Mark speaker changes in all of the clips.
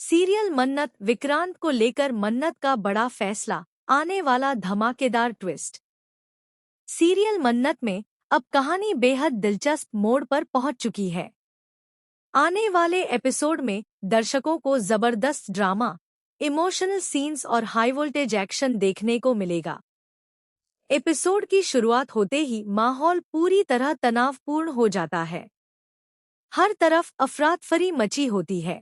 Speaker 1: Serial मन्नत विक्रांत को लेकर मन्नत का बड़ा फैसला, आने वाला धमाकेदार ट्विस्ट। सीरियल मन्नत में अब कहानी बेहद दिलचस्प मोड़ पर पहुंच चुकी है। आने वाले एपिसोड में दर्शकों को जबरदस्त ड्रामा, इमोशनल सीन्स और हाई वोल्टेज एक्शन देखने को मिलेगा। एपिसोड की शुरुआत होते ही माहौल पूरी तरह तनावपूर्ण हो जाता है। हर तरफ अफरातफरी मची होती है।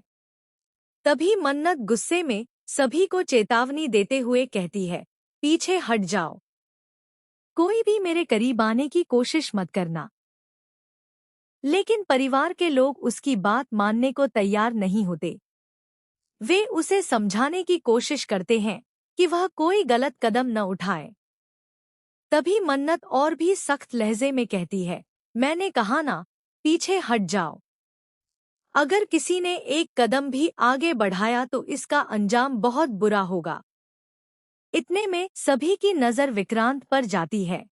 Speaker 1: तभी मन्नत गुस्से में सभी को चेतावनी देते हुए कहती है, पीछे हट जाओ, कोई भी मेरे करीब आने की कोशिश मत करना। लेकिन परिवार के लोग उसकी बात मानने को तैयार नहीं होते। वे उसे समझाने की कोशिश करते हैं कि वह कोई गलत कदम न उठाए। तभी मन्नत और भी सख्त लहजे में कहती है, मैंने कहा ना, पीछे हट जाओ। अगर किसी ने एक कदम भी आगे बढ़ाया तो इसका अंजाम बहुत बुरा होगा। इतने में सभी की नजर विक्रांत पर जाती है।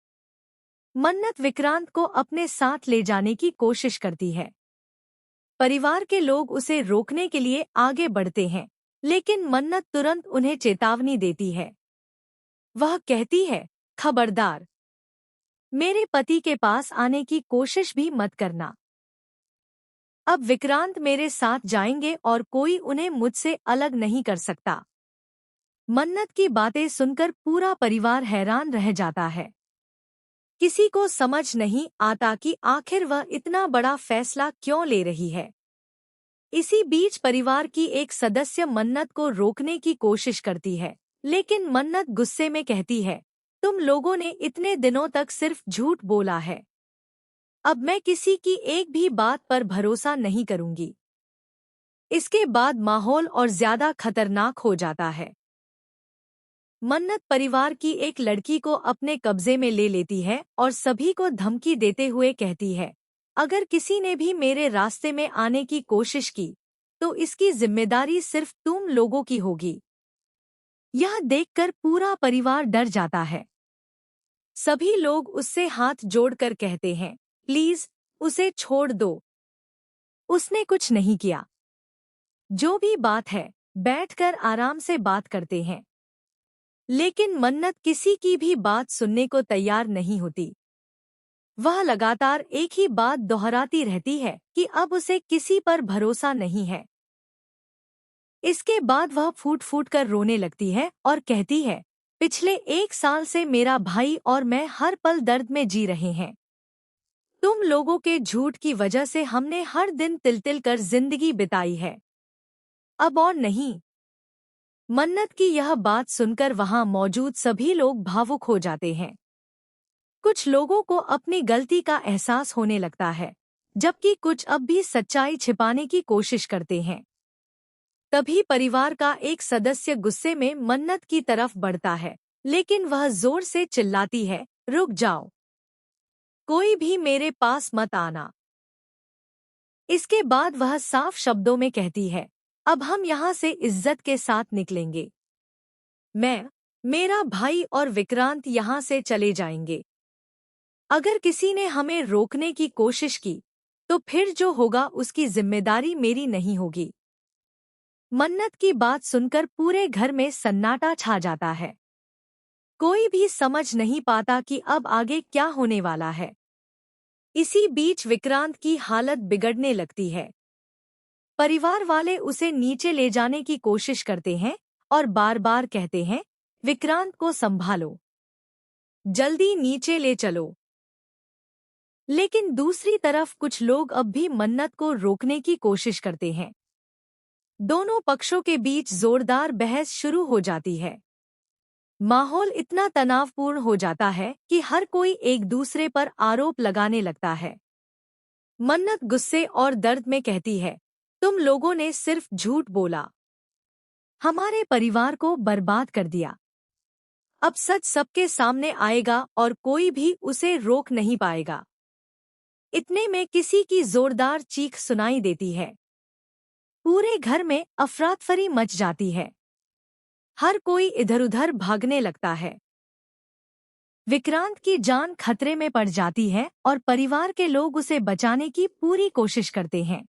Speaker 1: मन्नत विक्रांत को अपने साथ ले जाने की कोशिश करती है। परिवार के लोग उसे रोकने के लिए आगे बढ़ते हैं, लेकिन मन्नत तुरंत उन्हें चेतावनी देती है। वह कहती है, खबरदार, मेरे पति के पास आने की कोशिश भी मत करना। अब विक्रांत मेरे साथ जाएंगे और कोई उन्हें मुझसे अलग नहीं कर सकता। मन्नत की बातें सुनकर पूरा परिवार हैरान रह जाता है। किसी को समझ नहीं आता कि आखिर वह इतना बड़ा फैसला क्यों ले रही है। इसी बीच परिवार की एक सदस्य मन्नत को रोकने की कोशिश करती है, लेकिन मन्नत गुस्से में कहती है, तुम लोगों ने इतने दिनों तक सिर्फ झूठ बोला है। अब मैं किसी की एक भी बात पर भरोसा नहीं करूंगी। इसके बाद माहौल और ज्यादा खतरनाक हो जाता है। मन्नत परिवार की एक लड़की को अपने कब्जे में ले लेती है और सभी को धमकी देते हुए कहती है, अगर किसी ने भी मेरे रास्ते में आने की कोशिश की तो इसकी जिम्मेदारी सिर्फ तुम लोगों की होगी। यह देखकर पूरा परिवार डर जाता है। सभी लोग उससे हाथ जोड़कर कहते हैं, प्लीज उसे छोड़ दो, उसने कुछ नहीं किया। जो भी बात है, बैठकर आराम से बात करते हैं। लेकिन मन्नत किसी की भी बात सुनने को तैयार नहीं होती। वह लगातार एक ही बात दोहराती रहती है कि अब उसे किसी पर भरोसा नहीं है। इसके बाद वह फूट फूट कर रोने लगती है और कहती है, पिछले 1 साल से मेरा भाई और मैं हर पल दर्द में जी रहे हैं। तुम लोगों के झूठ की वजह से हमने हर दिन तिल तिल कर जिंदगी बिताई है, अब और नहीं। मन्नत की यह बात सुनकर वहां मौजूद सभी लोग भावुक हो जाते हैं। कुछ लोगों को अपनी गलती का एहसास होने लगता है, जबकि कुछ अब भी सच्चाई छिपाने की कोशिश करते हैं। तभी परिवार का एक सदस्य गुस्से में मन्नत की तरफ बढ़ता है, लेकिन वह जोर से चिल्लाती है, रुक जाओ, कोई भी मेरे पास मत आना। इसके बाद वह साफ शब्दों में कहती है, अब हम यहाँ से इज्जत के साथ निकलेंगे। मैं, मेरा भाई और विक्रांत यहाँ से चले जाएंगे। अगर किसी ने हमें रोकने की कोशिश की तो फिर जो होगा उसकी जिम्मेदारी मेरी नहीं होगी। मन्नत की बात सुनकर पूरे घर में सन्नाटा छा जाता है। कोई भी समझ नहीं पाता कि अब आगे क्या होने वाला है। इसी बीच विक्रांत की हालत बिगड़ने लगती है। परिवार वाले उसे नीचे ले जाने की कोशिश करते हैं और बार बार कहते हैं, विक्रांत को संभालो, जल्दी नीचे ले चलो। लेकिन दूसरी तरफ कुछ लोग अब भी मन्नत को रोकने की कोशिश करते हैं। दोनों पक्षों के बीच जोरदार बहस शुरू हो जाती है। माहौल इतना तनावपूर्ण हो जाता है कि हर कोई एक दूसरे पर आरोप लगाने लगता है। मन्नत गुस्से और दर्द में कहती है, तुम लोगों ने सिर्फ झूठ बोला, हमारे परिवार को बर्बाद कर दिया। अब सच सबके सामने आएगा और कोई भी उसे रोक नहीं पाएगा। इतने में किसी की जोरदार चीख सुनाई देती है। पूरे घर में अफरातफरी मच जाती है। हर कोई इधर-उधर भागने लगता है। विक्रांत की जान खतरे में पड़ जाती है और परिवार के लोग उसे बचाने की पूरी कोशिश करते हैं।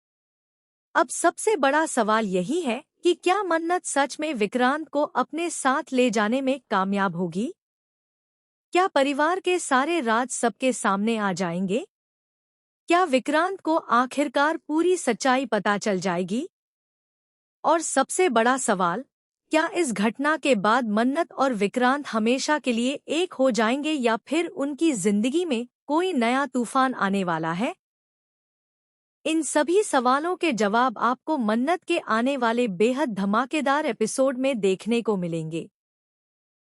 Speaker 1: अब सबसे बड़ा सवाल यही है कि क्या मन्नत सच में विक्रांत को अपने साथ ले जाने में कामयाब होगी? क्या परिवार के सारे राज सबके सामने आ जाएंगे? क्या विक्रांत को आखिरकार पूरी सच्चाई पता चल जाएगी? और सबसे बड़ा सवाल, क्या इस घटना के बाद मन्नत और विक्रांत हमेशा के लिए एक हो जाएंगे या फिर उनकी जिंदगी में कोई नया तूफान आने वाला है? इन सभी सवालों के जवाब आपको मन्नत के आने वाले बेहद धमाकेदार एपिसोड में देखने को मिलेंगे।